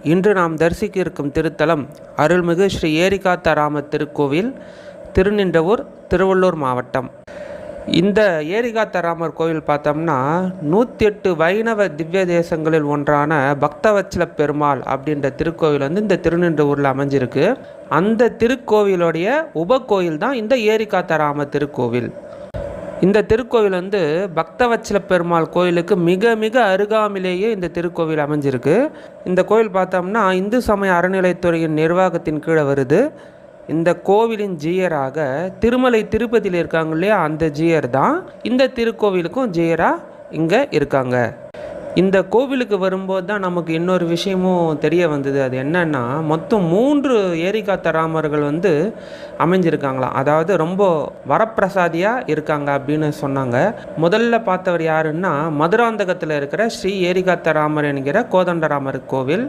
இன்று நாம் தரிசிக்க இருக்கும் திருத்தலம் அருள்மிகு ஸ்ரீ ஏரிகாத்தராமர் திருக்கோவில், திருநின்றவூர், திருவள்ளூர் மாவட்டம். இந்த ஏரிகாத்தராமர் கோவில் பார்த்தோம்னா 108 வைணவ திவ்ய தேசங்களில் ஒன்றான பக்தவத்சல பெருமாள் அப்படின்ற திருக்கோவில் இந்த திருநின்றவூரில் அமைஞ்சிருக்கு. அந்த திருக்கோவிலுடைய உபகோயில் தான் இந்த ஏரிகாத்தராமர் திருக்கோவில். இந்த திருக்கோவில் பக்தவத்சல பெருமாள் கோயிலுக்கு மிக மிக அருகாமையிலேயே இந்த திருக்கோவில் அமைஞ்சிருக்கு. இந்த கோவில் பார்த்தோம்னா இந்து சமய அறநிலைத்துறையின் நிர்வாகத்தின் கீழே வருது. இந்த கோவிலின் ஜீயராக திருமலை திருப்பதியில் இருக்காங்க இல்லையா, அந்த ஜீயர் தான் இந்த திருக்கோவிலுக்கும் ஜீயராக இங்கே இருக்காங்க. இந்த கோவிலுக்கு வரும்போது தான் நமக்கு இன்னொரு விஷயமும் தெரிய வந்தது. அது என்னன்னா, மொத்தம் 3 ஏரிகாத்தராமர்கள் அமைஞ்சிருக்காங்களாம். அதாவது ரொம்ப வரப்பிரசாதியாக இருக்காங்க அப்படின்னு சொன்னாங்க. முதல்ல பார்த்தவர் யாருன்னா, மதுராந்தகத்தில் இருக்கிற ஸ்ரீ ஏரிகாத்தராமர் என்கிற கோதண்டராமர் கோவில்.